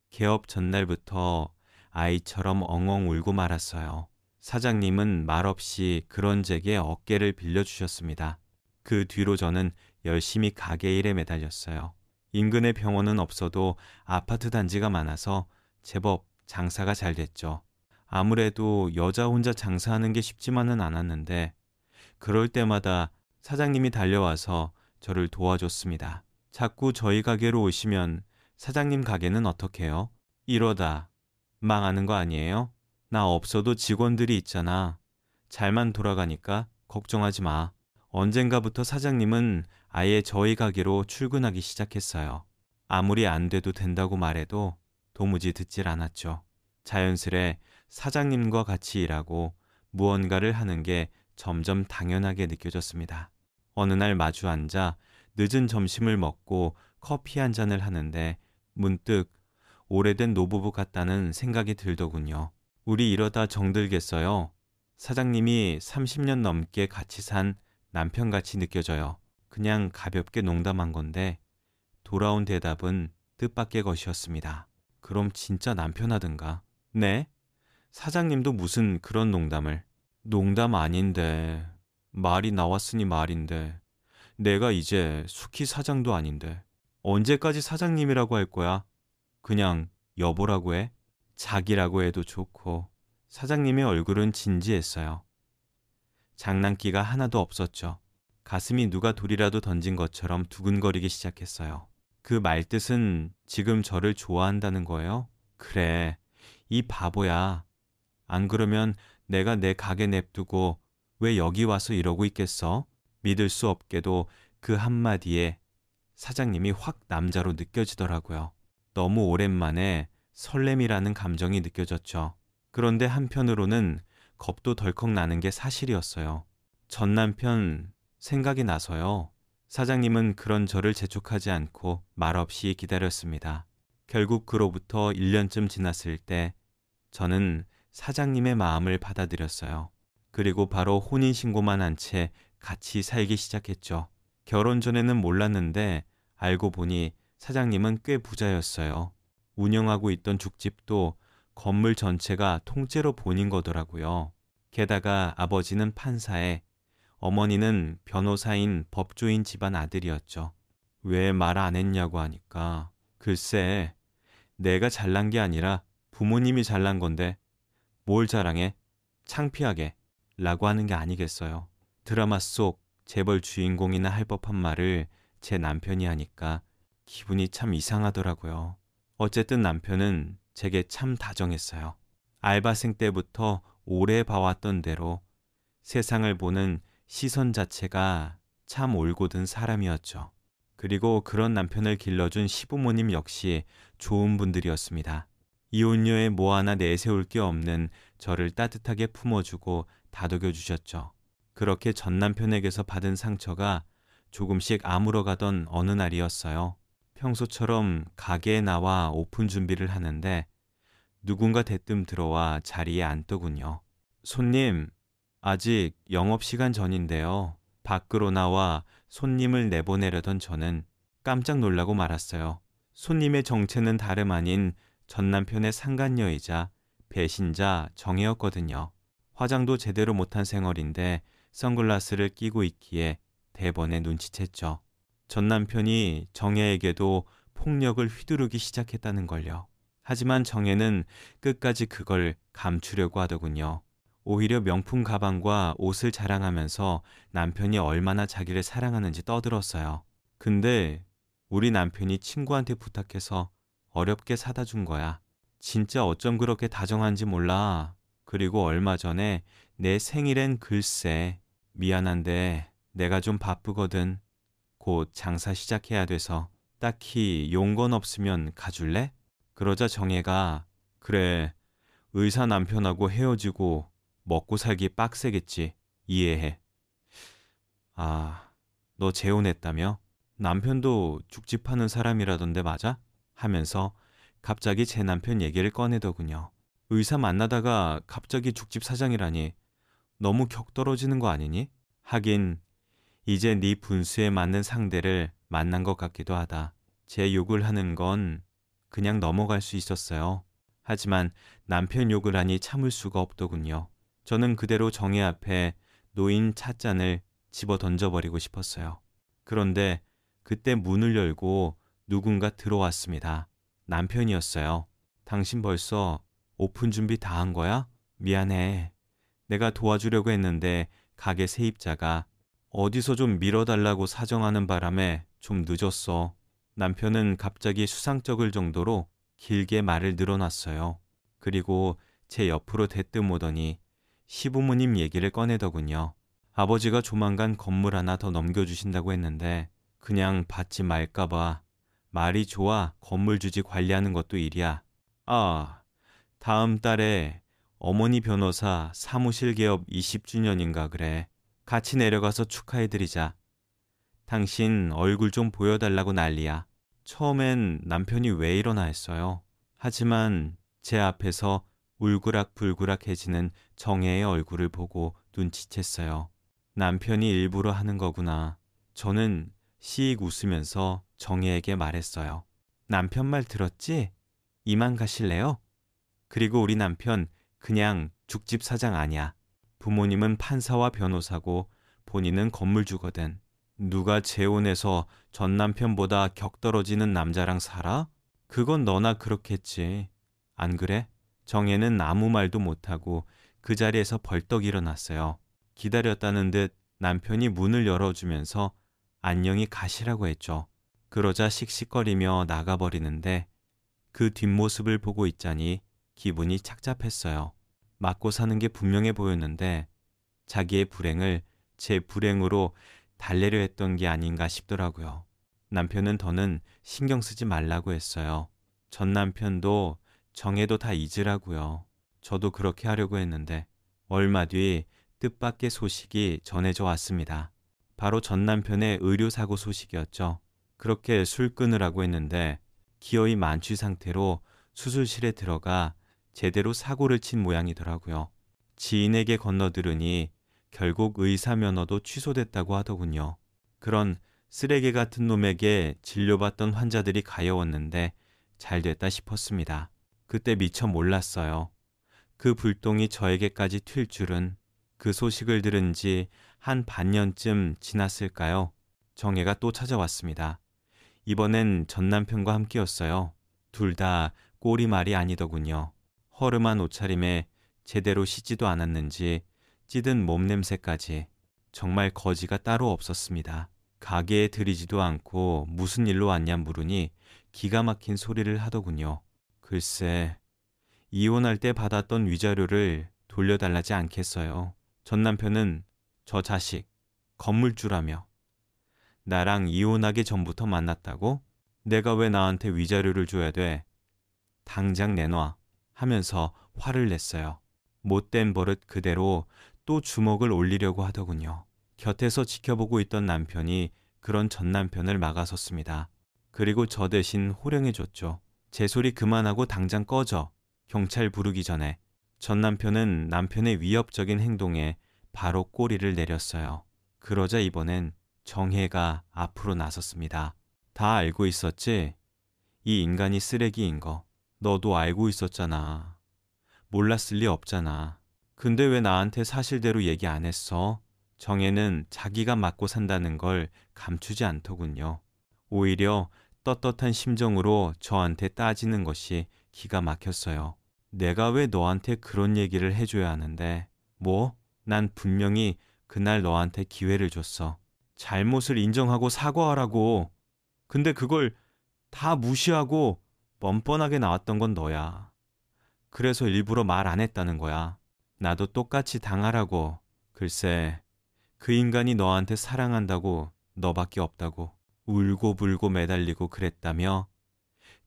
개업 전날부터 아이처럼 엉엉 울고 말았어요. 사장님은 말없이 그런 제게 어깨를 빌려주셨습니다. 그 뒤로 저는 열심히 가게 일에 매달렸어요. 인근에 병원은 없어도 아파트 단지가 많아서 제법 장사가 잘 됐죠. 아무래도 여자 혼자 장사하는 게 쉽지만은 않았는데 그럴 때마다 사장님이 달려와서 저를 도와줬습니다. 자꾸 저희 가게로 오시면 사장님 가게는 어떻게 해요? 이러다 망하는 거 아니에요? 나 없어도 직원들이 있잖아. 잘만 돌아가니까 걱정하지 마. 언젠가부터 사장님은 아예 저희 가게로 출근하기 시작했어요. 아무리 안 돼도 된다고 말해도 도무지 듣질 않았죠. 자연스레 사장님과 같이 일하고 무언가를 하는 게 점점 당연하게 느껴졌습니다. 어느 날 마주 앉아 늦은 점심을 먹고 커피 한 잔을 하는데 문득 오래된 노부부 같다는 생각이 들더군요. 우리 이러다 정들겠어요. 사장님이 30년 넘게 같이 산 남편같이 느껴져요. 그냥 가볍게 농담한 건데 돌아온 대답은 뜻밖의 것이었습니다. 그럼 진짜 남편 하든가. 네? 사장님도 무슨 그런 농담을. 농담 아닌데. 말이 나왔으니 말인데. 내가 이제 숙희 사장도 아닌데. 언제까지 사장님이라고 할 거야? 그냥 여보라고 해. 자기라고 해도 좋고. 사장님의 얼굴은 진지했어요. 장난기가 하나도 없었죠. 가슴이 누가 돌이라도 던진 것처럼 두근거리기 시작했어요. 그 말뜻은 지금 저를 좋아한다는 거예요? 그래, 이 바보야. 안 그러면 내가 내 가게 냅두고 왜 여기 와서 이러고 있겠어? 믿을 수 없게도 그 한마디에 사장님이 확 남자로 느껴지더라고요. 너무 오랜만에 설렘이라는 감정이 느껴졌죠. 그런데 한편으로는 겁도 덜컥 나는 게 사실이었어요. 전 남편 생각이 나서요. 사장님은 그런 저를 재촉하지 않고 말없이 기다렸습니다. 결국 그로부터 1년쯤 지났을 때 저는 사장님의 마음을 받아들였어요. 그리고 바로 혼인신고만 한 채 같이 살기 시작했죠. 결혼 전에는 몰랐는데 알고 보니 사장님은 꽤 부자였어요. 운영하고 있던 죽집도 건물 전체가 통째로 본인 거더라고요. 게다가 아버지는 판사에 어머니는 변호사인 법조인 집안 아들이었죠. 왜 말 안 했냐고 하니까 글쎄 내가 잘난 게 아니라 부모님이 잘난 건데 뭘 자랑해? 창피하게 라고 하는 게 아니겠어요. 드라마 속 재벌 주인공이나 할 법한 말을 제 남편이 하니까 기분이 참 이상하더라고요. 어쨌든 남편은 제게 참 다정했어요. 알바생 때부터 오래 봐왔던 대로 세상을 보는 시선 자체가 참 올곧은 사람이었죠. 그리고 그런 남편을 길러준 시부모님 역시 좋은 분들이었습니다. 이혼녀에 뭐 하나 내세울 게 없는 저를 따뜻하게 품어주고 다독여 주셨죠. 그렇게 전 남편에게서 받은 상처가 조금씩 아물어가던 어느 날이었어요. 평소처럼 가게에 나와 오픈 준비를 하는데 누군가 대뜸 들어와 자리에 앉더군요. 손님, 아직 영업시간 전인데요. 밖으로 나와 손님을 내보내려던 저는 깜짝 놀라고 말았어요. 손님의 정체는 다름 아닌 전 남편의 상간녀이자 배신자 정혜였거든요. 화장도 제대로 못한 생얼인데 선글라스를 끼고 있기에 대번에 눈치챘죠. 전 남편이 정혜에게도 폭력을 휘두르기 시작했다는 걸요. 하지만 정혜는 끝까지 그걸 감추려고 하더군요. 오히려 명품 가방과 옷을 자랑하면서 남편이 얼마나 자기를 사랑하는지 떠들었어요. 근데 우리 남편이 친구한테 부탁해서 어렵게 사다 준 거야. 진짜 어쩜 그렇게 다정한지 몰라. 그리고 얼마 전에 내 생일엔 글쎄 미안한데 내가 좀 바쁘거든. 곧 장사 시작해야 돼서 딱히 용건 없으면 가줄래? 그러자 정혜가 그래 의사 남편하고 헤어지고 먹고 살기 빡세겠지. 이해해. 아, 너 재혼했다며? 남편도 죽집 하는 사람이라던데 맞아? 하면서 갑자기 제 남편 얘기를 꺼내더군요. 의사 만나다가 갑자기 죽집 사장이라니 너무 격 떨어지는 거 아니니? 하긴 이제 네 분수에 맞는 상대를 만난 것 같기도 하다. 제 욕을 하는 건 그냥 넘어갈 수 있었어요. 하지만 남편 욕을 하니 참을 수가 없더군요. 저는 그대로 정혜 앞에 놓인 찻잔을 집어 던져버리고 싶었어요. 그런데 그때 문을 열고 누군가 들어왔습니다. 남편이었어요. 당신 벌써 오픈 준비 다 한 거야? 미안해. 내가 도와주려고 했는데 가게 세입자가 어디서 좀 밀어달라고 사정하는 바람에 좀 늦었어. 남편은 갑자기 수상쩍을 정도로 길게 말을 늘어놨어요. 그리고 제 옆으로 대뜸 오더니 시부모님 얘기를 꺼내더군요. 아버지가 조만간 건물 하나 더 넘겨주신다고 했는데 그냥 받지 말까봐 말이 좋아 건물 주지 관리하는 것도 일이야. 아, 다음 달에 어머니 변호사 사무실 개업 20주년인가 그래. 같이 내려가서 축하해드리자. 당신 얼굴 좀 보여달라고 난리야. 처음엔 남편이 왜 이러나 했어요. 하지만 제 앞에서 울그락불그락해지는 정혜의 얼굴을 보고 눈치챘어요. 남편이 일부러 하는 거구나. 저는 씩 웃으면서 정혜에게 말했어요. 남편 말 들었지? 이만 가실래요? 그리고 우리 남편 그냥 죽집 사장 아니야. 부모님은 판사와 변호사고 본인은 건물주거든. 누가 재혼해서 전 남편보다 격 떨어지는 남자랑 살아? 그건 너나 그렇겠지. 안 그래? 정혜는 아무 말도 못하고 그 자리에서 벌떡 일어났어요. 기다렸다는 듯 남편이 문을 열어주면서 안녕히 가시라고 했죠. 그러자 씩씩거리며 나가버리는데 그 뒷모습을 보고 있자니 기분이 착잡했어요. 맞고 사는 게 분명해 보였는데 자기의 불행을 제 불행으로 달래려 했던 게 아닌가 싶더라고요. 남편은 더는 신경 쓰지 말라고 했어요. 전 남편도 정혜도 다 잊으라고요. 저도 그렇게 하려고 했는데 얼마 뒤 뜻밖의 소식이 전해져 왔습니다. 바로 전 남편의 의료사고 소식이었죠. 그렇게 술 끊으라고 했는데 기어이 만취 상태로 수술실에 들어가 제대로 사고를 친 모양이더라고요. 지인에게 건너들으니 결국 의사 면허도 취소됐다고 하더군요. 그런 쓰레기 같은 놈에게 진료받던 환자들이 가여웠는데 잘 됐다 싶었습니다. 그때 미처 몰랐어요. 그 불똥이 저에게까지 튈 줄은. 그 소식을 들은 지 한 반년쯤 지났을까요? 정혜가 또 찾아왔습니다. 이번엔 전 남편과 함께였어요. 둘 다 꼴이 말이 아니더군요. 허름한 옷차림에 제대로 씻지도 않았는지 찌든 몸냄새까지 정말 거지가 따로 없었습니다. 가게에 들이지도 않고 무슨 일로 왔냐 물으니 기가 막힌 소리를 하더군요. 글쎄, 이혼할 때 받았던 위자료를 돌려달라지 않겠어요. 전 남편은 저 자식 건물주라며 나랑 이혼하기 전부터 만났다고? 내가 왜 나한테 위자료를 줘야 돼? 당장 내놔 하면서 화를 냈어요. 못된 버릇 그대로 또 주먹을 올리려고 하더군요. 곁에서 지켜보고 있던 남편이 그런 전 남편을 막아섰습니다. 그리고 저 대신 호령해줬죠. 제 소리 그만하고 당장 꺼져. 경찰 부르기 전에. 전 남편은 남편의 위협적인 행동에 바로 꼬리를 내렸어요. 그러자 이번엔 정혜가 앞으로 나섰습니다. 다 알고 있었지? 이 인간이 쓰레기인 거. 너도 알고 있었잖아. 몰랐을 리 없잖아. 근데 왜 나한테 사실대로 얘기 안 했어? 정혜는 자기가 맞고 산다는 걸 감추지 않더군요. 오히려 떳떳한 심정으로 저한테 따지는 것이 기가 막혔어요. 내가 왜 너한테 그런 얘기를 해줘야 하는데? 뭐? 난 분명히 그날 너한테 기회를 줬어. 잘못을 인정하고 사과하라고. 근데 그걸 다 무시하고 뻔뻔하게 나왔던 건 너야. 그래서 일부러 말 안 했다는 거야. 나도 똑같이 당하라고. 글쎄, 그 인간이 너한테 사랑한다고 너밖에 없다고 울고불고 매달리고 그랬다며?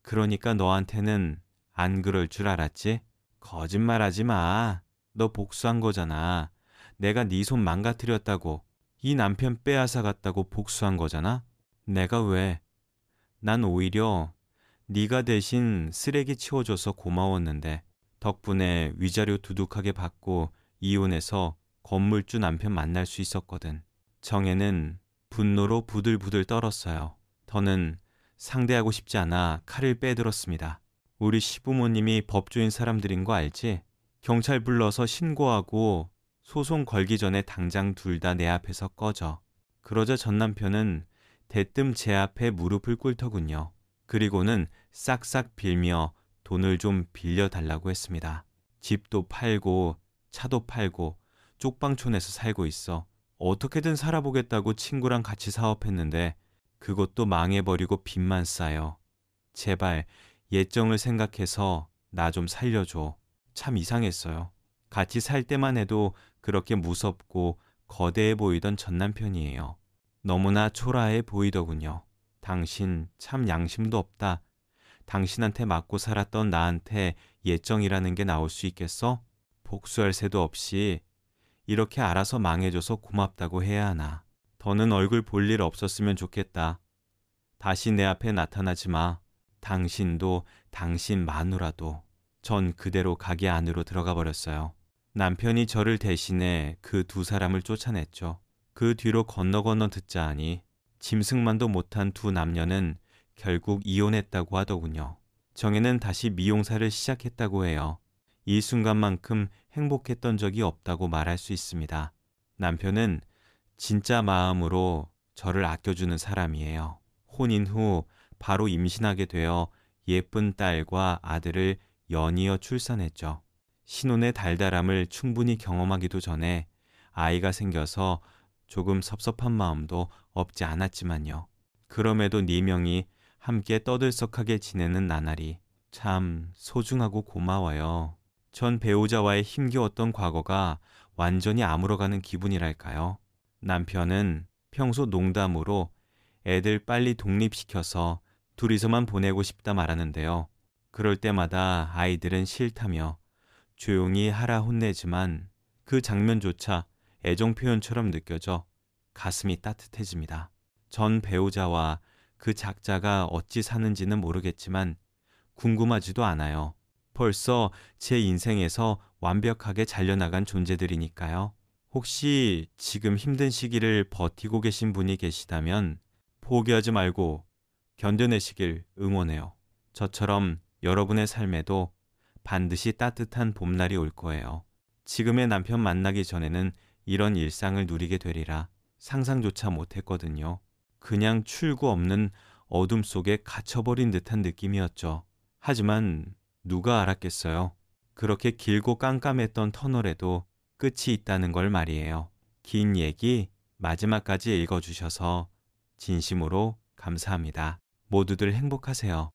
그러니까 너한테는 안 그럴 줄 알았지? 거짓말하지 마. 너 복수한 거잖아. 내가 네 손 망가뜨렸다고 이 남편 빼앗아 갔다고 복수한 거잖아? 내가 왜? 난 오히려 네가 대신 쓰레기 치워줘서 고마웠는데 덕분에 위자료 두둑하게 받고 이혼해서 건물주 남편 만날 수 있었거든. 정혜는 분노로 부들부들 떨었어요. 더는 상대하고 싶지 않아 칼을 빼들었습니다. 우리 시부모님이 법조인 사람들인 거 알지? 경찰 불러서 신고하고 소송 걸기 전에 당장 둘 다 내 앞에서 꺼져. 그러자 전 남편은 대뜸 제 앞에 무릎을 꿇더군요. 그리고는 싹싹 빌며 돈을 좀 빌려달라고 했습니다. 집도 팔고 차도 팔고 쪽방촌에서 살고 있어. 어떻게든 살아보겠다고 친구랑 같이 사업했는데 그것도 망해버리고 빚만 쌓여. 제발 예정을 생각해서 나 좀 살려줘. 참 이상했어요. 같이 살 때만 해도 그렇게 무섭고 거대해 보이던 전 남편이에요. 너무나 초라해 보이더군요. 당신 참 양심도 없다. 당신한테 맞고 살았던 나한테 예정이라는 게 나올 수 있겠어? 복수할 새도 없이 이렇게 알아서 망해줘서 고맙다고 해야 하나. 더는 얼굴 볼 일 없었으면 좋겠다. 다시 내 앞에 나타나지 마. 당신도 당신 마누라도. 전 그대로 가게 안으로 들어가 버렸어요. 남편이 저를 대신해 그 두 사람을 쫓아냈죠. 그 뒤로 건너 듣자 하니 짐승만도 못한 두 남녀는 결국 이혼했다고 하더군요. 정혜는 다시 미용사를 시작했다고 해요. 이 순간만큼 행복했던 적이 없다고 말할 수 있습니다. 남편은 진짜 마음으로 저를 아껴주는 사람이에요. 혼인 후 바로 임신하게 되어 예쁜 딸과 아들을 연이어 출산했죠. 신혼의 달달함을 충분히 경험하기도 전에 아이가 생겨서 조금 섭섭한 마음도 없지 않았지만요. 그럼에도 네 명이 함께 떠들썩하게 지내는 나날이 참 소중하고 고마워요. 전 배우자와의 힘겨웠던 과거가 완전히 아물어가는 기분이랄까요. 남편은 평소 농담으로 애들 빨리 독립시켜서 둘이서만 보내고 싶다 말하는데요. 그럴 때마다 아이들은 싫다며 조용히 하라 혼내지만 그 장면조차 애정 표현처럼 느껴져 가슴이 따뜻해집니다. 전 배우자와 그 작자가 어찌 사는지는 모르겠지만 궁금하지도 않아요. 벌써 제 인생에서 완벽하게 잘려나간 존재들이니까요. 혹시 지금 힘든 시기를 버티고 계신 분이 계시다면 포기하지 말고 견뎌내시길 응원해요. 저처럼 여러분의 삶에도 반드시 따뜻한 봄날이 올 거예요. 지금의 남편 만나기 전에는 이런 일상을 누리게 되리라 상상조차 못했거든요. 그냥 출구 없는 어둠 속에 갇혀버린 듯한 느낌이었죠. 하지만 누가 알았겠어요. 그렇게 길고 깜깜했던 터널에도 끝이 있다는 걸 말이에요. 긴 얘기 마지막까지 읽어주셔서 진심으로 감사합니다. 모두들 행복하세요.